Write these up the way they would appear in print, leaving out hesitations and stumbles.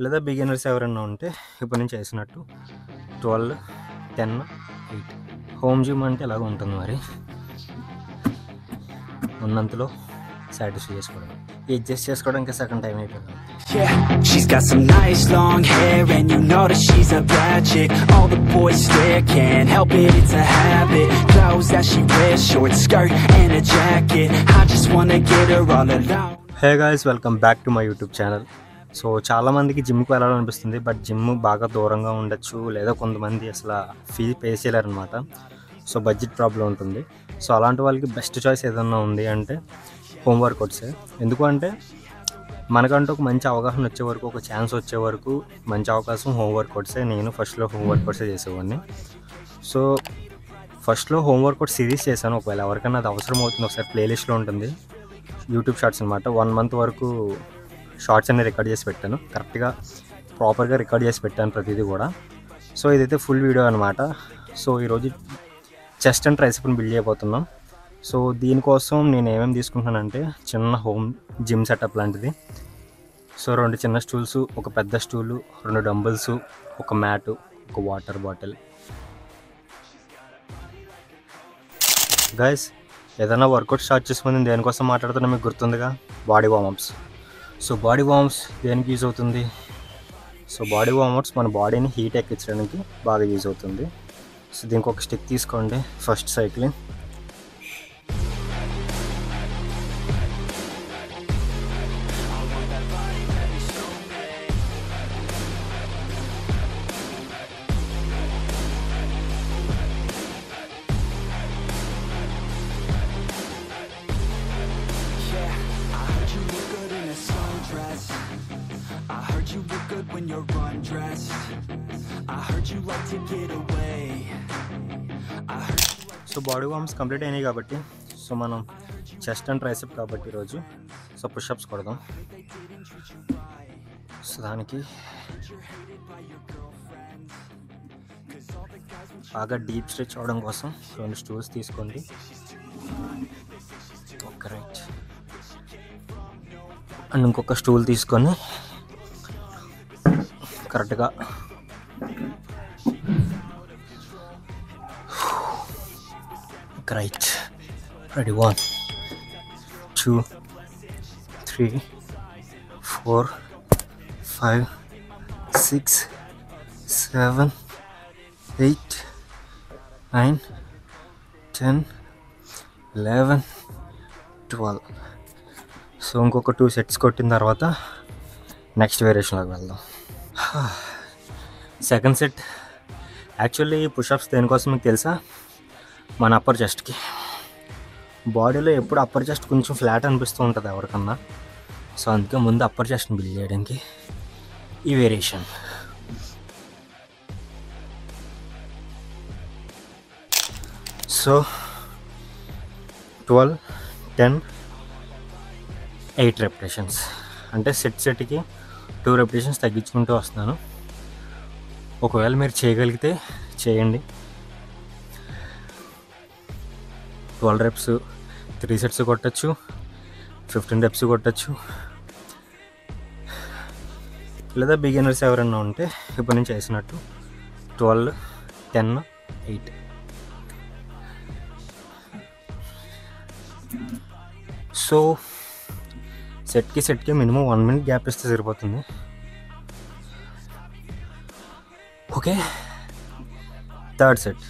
లేదా బిగినర్స్ ఎవరైనా ఉంటే ఇప్పుడు నేను చేసినట్టు 12, 10, 8 హోమ్ జిమ్ అంటే ఎలాగ ఉంటుంది మరి. ఉన్నంతలో సాటిస్ఫై చేసుకోవడం, అడ్జస్ట్ చేసుకోవడానికి సగం టైం అయిపోయింది. Yeah, she's got some nice long hair and you know that she's a bad chick. All the boys stare, can't help it, it's a habit. Clothes that she wears, short skirt and a jacket. I just wanna get her all alone. Hey guys, welcome back to my YouTube channel. So చాలామందికి జిమ్కి వెళ్ళాలనిపిస్తుంది, but gym బాగా దూరంగా ఉండొచ్చు, లేదా కొంతమంది అసలు fee pay చేయలేరనమాట. So budget problem ఉంటుంది. సో అలాంటి వాళ్ళకి బెస్ట్ చాయిస్ ఏదన్నా ఉంది అంటే హోమ్ వర్కౌట్సే. ఎందుకు అంటే మనకంటూ ఒక మంచి అవగాహన వచ్చే వరకు, ఒక ఛాన్స్ వచ్చే వరకు మంచి అవకాశం హోమ్ వర్కౌట్సే. నేను ఫస్ట్లో హోమ్ వర్కౌట్సే చేసేవాడిని. సో ఫస్ట్లో హోమ్ వర్కౌట్ సిరీస్ చేశాను. ఒకవేళ ఎవరికైనా అది అవసరం అవుతుంది, ఒకసారి ప్లేలిస్ట్లో ఉంటుంది. యూట్యూబ్ షార్ట్స్ అనమాట. 1 month వరకు షార్ట్స్ అన్ని రికార్డ్ చేసి పెట్టాను. కరెక్ట్గా ప్రాపర్గా రికార్డ్ చేసి పెట్టాను ప్రతిదీ కూడా. సో ఇదైతే ఫుల్ వీడియో అనమాట. సో ఈరోజు చెస్ట్ అండ్ ట్రైసెప్ని బిల్డ్ చేయబోతున్నాం. సో దీనికోసం నేను ఏమేమి తీసుకుంటున్నానంటే చిన్న హోమ్ జిమ్ సెటప్ లాంటిది. సో 2 చిన్న స్టూల్స్, ఒక పెద్ద స్టూలు, 2 డంబుల్స్, ఒక మ్యాటు, ఒక వాటర్ బాటిల్. గైస్, ఏదైనా వర్కౌట్ స్టార్ట్ చేసుకుని దేనికోసం మాట్లాడుతున్నా మీకు గుర్తుందిగా, body warmups. So body warmups దేనికి యూజ్ అవుతుంది? సో బాడీ వార్మప్స్ మన బాడీని హీట్ ఎక్కించడానికి బాగా యూజ్ అవుతుంది. సో దీనికి ఒక స్టిక్ తీసుకోండి. First cycling, when you're undressed. I heard you like to get away. So body worms complete అయినాయి కాబట్టి, సో మనం చెస్ట్ అండ్ ట్రైసెప్ కాబట్టి ఈరోజు సో పుషప్స్ కొడదాం. సో దానికి బాగా డీప్ స్ట్రెచ్ అవడం కోసం 2 స్టూల్స్ తీసుకోండి. Okay, right. అండ్ ఇంకొక స్టూల్ తీసుకొని కరెక్ట్గా రైట్. రెడీ, 1, 2, 3, 4, 5, 6, 7, 8, 9, 10, 11, 12. సో ఇంకొక 2 సెట్స్ కొట్టిన తర్వాత నెక్స్ట్ వేరియేషన్లోకి వెళ్దాం. సెకండ్ సెట్ యాక్చువల్లీ పుషప్స్ దేనికోసం మీకు తెలుసా? మన అప్పర్ చెస్ట్కి. బాడీలో ఎప్పుడు అప్పర్ చెస్ట్ కొంచెం ఫ్లాట్ అనిపిస్తూ ఉంటుంది ఎవరికన్నా. సో అందుకే ముందు అప్పర్ చెస్ట్ని బిల్డ్ చేయడానికి ఈ వేరియేషన్. So 12, 10, 8 repetitions. అంటే సెట్కి 2 రెపిటేషన్స్ తగ్గించుకుంటూ వస్తున్నాను. ఒకవేళ మీరు చేయగలిగితే చేయండి. 12 reps 3 sets కొట్టచ్చు, 15 reps కొట్టచ్చు. లేదా బిగినర్స్ ఎవరైనా ఉంటే ఇప్పుడు నేను చేసినట్టు 12, 10, 8. సో సెట్కి మినిమం 1 minute గ్యాప్ ఇస్తే సరిపోతుంది. Okay, third set.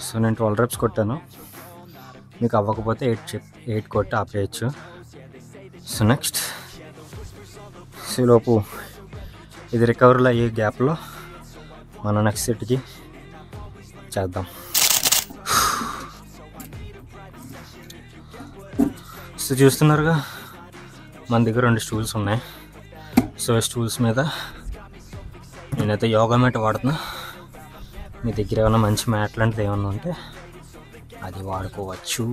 సో నేను 12 reps కొట్టాను. మీకు అవ్వకపోతే 8 కొట్టి ఆపేయచ్చు. సో నెక్స్ట్ లోపు ఇది రికవరీలో అయ్యే గ్యాప్లో మనం నెక్స్ట్ సెట్కి చేద్దాం. సో చూస్తున్నారుగా, మన దగ్గర 2 స్టూల్స్ ఉన్నాయి. సో స్టూల్స్ మీద నేనైతే యోగా మ్యాట్ వాడుతున్నా. మీ దగ్గర ఏమైనా మంచి మ్యాట్ లాంటిది ఏమన్నా ఉంటే అది వాడుకోవచ్చు.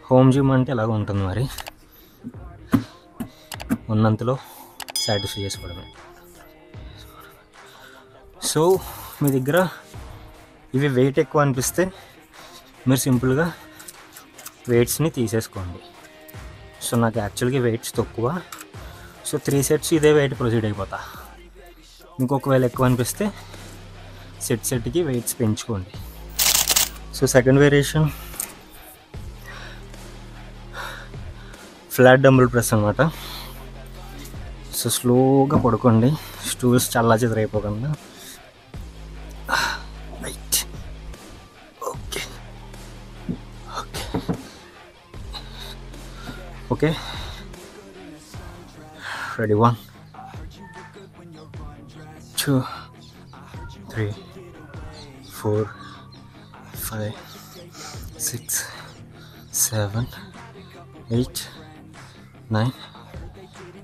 హోమ్ జిమ్ అంటే ఎలాగ ఉంటుంది మరి. ఉన్నంతలో సాటిస్ఫై చేసుకోవడమే. సో మీ దగ్గర ఇవి వెయిట్ ఎక్కువ అనిపిస్తే మీరు సింపుల్గా వెయిట్స్ని తీసేసుకోండి. సో నాకు యాక్చువల్గా వెయిట్స్ తక్కువ, సో 3 సెట్స్ ఇదే వెయిట్ ప్రొసీడ్ అయిపోతా. ఇంకొకవేళ ఎక్కువ అనిపిస్తే సెట్కి వెయిట్స్ పెంచుకోండి. So second variation flat dumbbell press అనమాట. సో స్లోగా పడుకోండి, స్టూల్స్ చల్లా చెదరైపోకుండా. Right, okay okay okay, ready. 1 2 3 4 5 6 7 8 9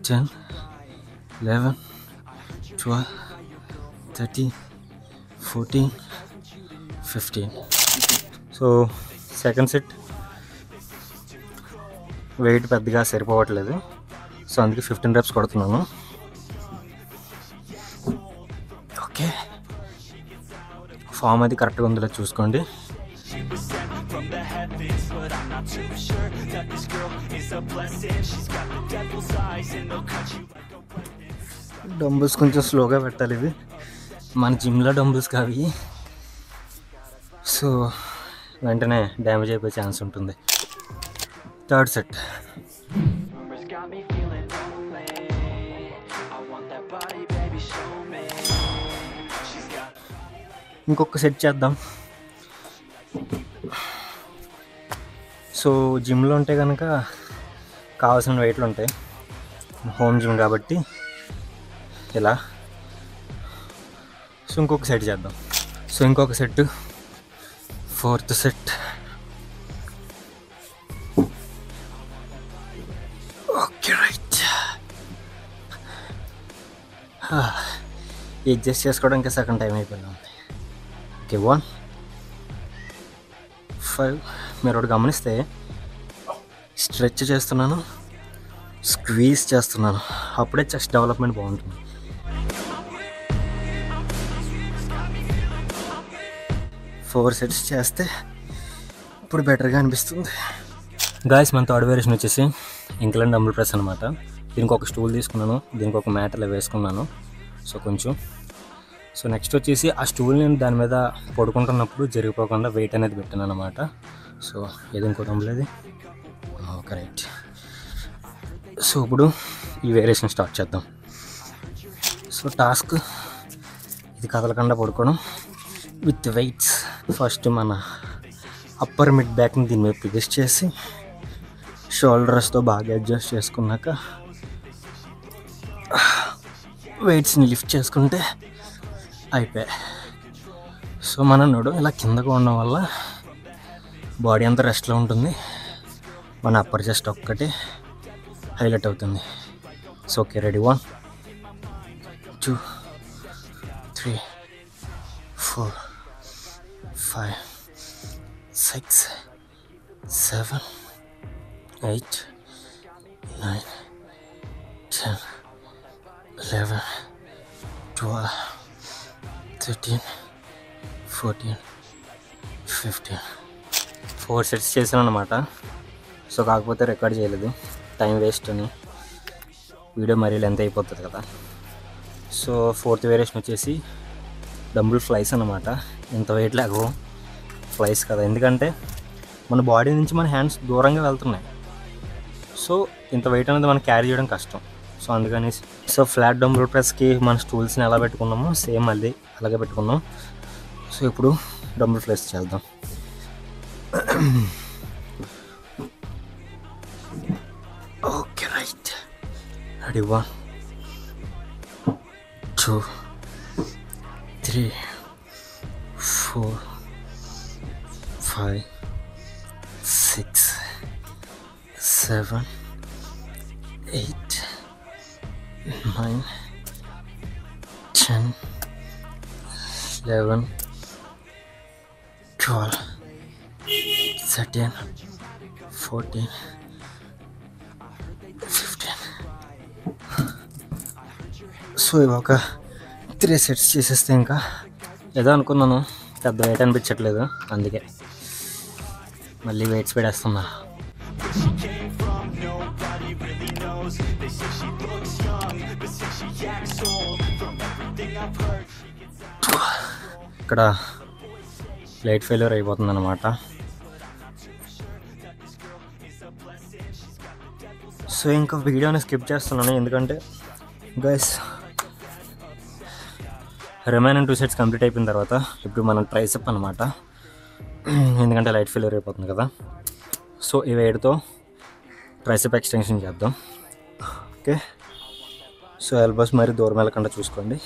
10 11 12 13 14 15. So second set wait పెద్దగా సరిపోవట్లేదు, సో అందుకే 15 reps కొడుతున్నాను. ఓకే, ఫామ్ అది కరెక్ట్గా ఉందో చూసుకోండి. డంబుల్స్ కొంచెం స్లోగా పెట్టాలి, ఇవి మన జిమ్లో డంబుల్స్ కావి, సో వెంటనే డ్యామేజ్ అయిపోయే ఛాన్స్ ఉంటుంది. థర్డ్ సెట్ ఇంకొక సెట్ చేద్దాం. సో జిమ్లో ఉంటే కనుక కావాల్సిన వెయిట్లు ఉంటాయి, హోమ్ జిమ్ కాబట్టి ఇలా. సో ఇంకొక సెట్ చేద్దాం. సో ఇంకొక set, fourth set. Okay right, adjust చేసుకోవడం ఇంకా సగం టైం అయిపోయింది. ఓకే 1 5. మీరు ఒకటి గమనిస్తే స్ట్రెచ్ చేస్తున్నాను, స్క్వీజ్ చేస్తున్నాను, అప్పుడే చెస్ట్ డెవలప్మెంట్ బాగుంటుంది. ఫోర్ సెట్స్ చేస్తే ఇప్పుడు బెటర్గా అనిపిస్తుంది. గాయస్, మన థర్డ్ వేరియేషన్ వచ్చేసి ఇంక్లైన్ డంబుల్ ప్రెస్ అనమాట. దీనికి ఒక స్టూల్ తీసుకున్నాను, దీనికి ఒక మ్యాట్ అలా వేసుకున్నాను. సో కొంచెం, సో నెక్స్ట్ వచ్చేసి ఆ స్టూల్ నేను దాని మీద పడుకుంటున్నప్పుడు జరిగిపోకుండా వెయిట్ అనేది పెట్టాను అనమాట. సో ఏది ఇంకో డంబుల్, ఓకే రైట్. సో ఇప్పుడు ఈ వేరియేషన్ స్టార్ట్ చేద్దాం. సో టాస్క్ ఇది కదలకుండా పడుకోవడం విత్ వెయిట్స్. ఫస్ట్ మన అప్పర్ మిడ్ బ్యాక్ని దీని మీద ప్రెస్ చేసి షోల్డర్స్తో బాగా అడ్జస్ట్ చేసుకున్నాక వెయిట్స్ని లిఫ్ట్ చేసుకుంటే అయిపోయాయి. సో మన నడు ఇలా కిందకు ఉండడం వల్ల బాడీ అంతా రెస్ట్లో ఉంటుంది, మన అప్పర్ చెస్ట్ ఒక్కటే హైలైట్ అవుతుంది. So okay ready. 1 2 3 4 5 6 7 8 9 10 11 12 13 14 15. 4 సెట్స్ చేశాను అనమాట. సో కాకపోతే రికార్డ్ చేయలేదు, టైం వేస్ట్ అని, వీడియో మరీ లెంత్ అయిపోతుంది కదా. సో ఫోర్త్ వేరియేషన్ వచ్చేసి డంబుల్ ఫ్లైస్ అనమాట. ఇంత వెయిట్ లేకపో ఫ్లైస్ కదా, ఎందుకంటే మన బాడీ నుంచి మన హ్యాండ్స్ దూరంగా వెళ్తున్నాయి. సో ఇంత వెయిట్ అనేది మనం క్యారీ చేయడం కష్టం. సో అందుకని సో ఫ్లాట్ డంబుల్ ప్రెస్కి మన స్టూల్స్ని ఎలా పెట్టుకున్నామో సేమ్ అది అలాగే పెట్టుకున్నాం. సో ఇప్పుడు డంబుల్ ఫ్లైస్ చేద్దాం. Okay right, ready. 1 2 3 4 5 6 7 8 9 10 11 12 13 14 15. సో ఇవి ఒక 3 సెట్స్ చేసేస్తే ఇంకా ఏదో అనుకున్నాను, పెద్ద వెయిట్ అనిపించట్లేదు, అందుకే మళ్ళీ వెయిట్స్ పెట్టేస్తున్నా. ఇక్కడ లైట్ ఫెయిల్యూర్ అయిపోతుంది అన్నమాట. సో ఇంకా వీడియోని స్కిప్ చేస్తున్నాను, ఎందుకంటే గైస్ రిమైనింగ్ 2 సెట్స్ కంప్లీట్ అయిపోయిన తర్వాత ఇప్పుడు మనం ట్రైసెప్ అనమాట, ఎందుకంటే లైట్ ఫెయిల్యూర్ అయిపోతుంది కదా. సో ఈ వెయిట్తో ట్రైసెప్ ఎక్స్టెన్షన్ చేద్దాం. ఓకే, సో ఎల్బోస్ మరి దూరం వెళ్ళకుండా చూసుకోండి.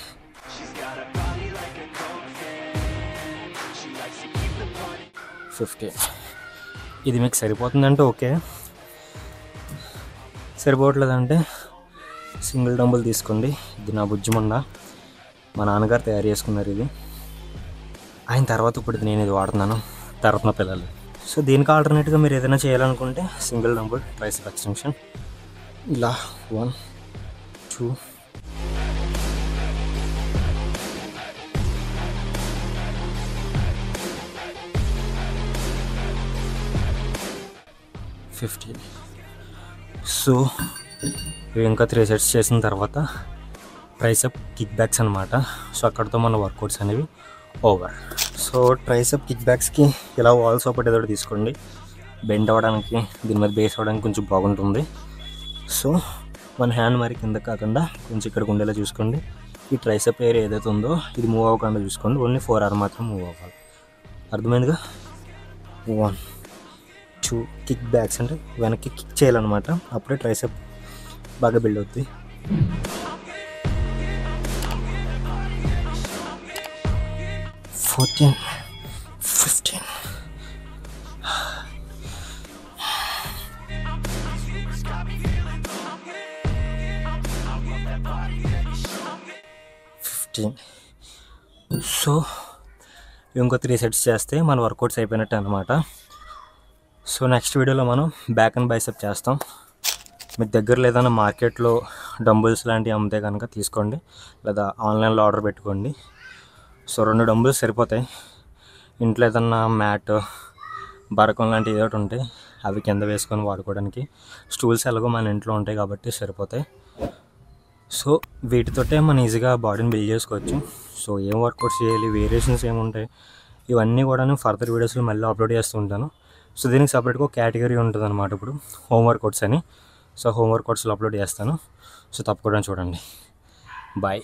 ఇది మీకు సరిపోతుందంటే ఓకే, సరిపోవట్లేదంటే సింగిల్ డంబుల్ తీసుకోండి. ఇది నా బుజ్జిమండ, మా నాన్నగారు తయారు చేసుకున్నారు ఇది. ఆయన తర్వాత ఇప్పుడు నేను ఇది వాడుతున్నాను, తర్వాత నా పిల్లలు. సో దీనికి ఆల్టర్నేట్గా మీరు ఏదైనా చేయాలనుకుంటే సింగిల్ డంబుల్ ట్రైసెప్ ఎక్స్టెన్షన్ ఇలా 1 2 15. సో ఇంకా 3 సెట్స్ చేసిన తర్వాత ట్రైసెప్ కిక్ బ్యాక్స్ అనమాట. సో అక్కడితో మన వర్కౌట్స్ అనేవి ఓవర్. సో ట్రైసెప్ కిక్ బ్యాక్స్కి ఇలా వాల్ సపోర్ట్ ఏదో తీసుకోండి, బెండ్ అవ్వడానికి, దీని మీద బేస్ అవ్వడానికి కొంచెం బాగుంటుంది. సో మన హ్యాండ్ మరి కింద కాకుండా కొంచెం ఇక్కడికి ఉండేలా చూసుకోండి. ఈ ట్రైసెప్ ఏరియా ఏదైతే ఉందో ఇది మూవ్ అవ్వకుండా చూసుకోండి, ఓన్లీ 4 hours మాత్రం మూవ్ అవ్వాలి. అర్థమైందిగా? 1 2 కిక్ బ్యాక్స్ అంటే వెనక్కి కిక్ చేయాలన్నమాట, అప్పుడే ట్రైసెప్ బాగా బిల్డ్ అవుతుంది. 14 15 15. సో ఇంకో 3 సెట్స్ చేస్తే మన వర్కౌట్స్ అయిపోయినట్టు అనమాట. సో నెక్స్ట్ వీడియోలో మనం బ్యాక్ అండ్ బైసెప్ చేస్తాం. మీకు దగ్గరలో ఏదైనా మార్కెట్లో డంబుల్స్ లాంటివి అమ్మితే కనుక తీసుకోండి, లేదా ఆన్లైన్లో ఆర్డర్ పెట్టుకోండి. సో 2 డంబుల్స్ సరిపోతాయి. ఇంట్లో ఏదన్నా మ్యాట్, బరకం లాంటివి ఏదో ఒకటి ఉంటాయి, అవి కింద వేసుకొని వాడుకోవడానికి. స్టూల్స్ ఎలాగో మన ఇంట్లో ఉంటాయి కాబట్టి సరిపోతాయి. సో వీటితోటే మనం ఈజీగా బాడీని బిల్డ్ చేసుకోవచ్చు. సో ఏం వర్కౌట్స్ చేయాలి, వేరియేషన్స్ ఏముంటాయి, ఇవన్నీ కూడా నేను ఫర్దర్ వీడియోస్లో మళ్ళీ అప్లోడ్ చేస్తూ ఉంటాను. సో దీనికి సపరేట్గా ఒక కేటగిరీ ఉంటుంది అనమాట, ఇప్పుడు హోమ్ వర్కౌట్స్ అని. సో హోమ్ వర్కౌట్స్లో అప్లోడ్ చేస్తాను. సో తప్పకుండా చూడండి. బాయ్.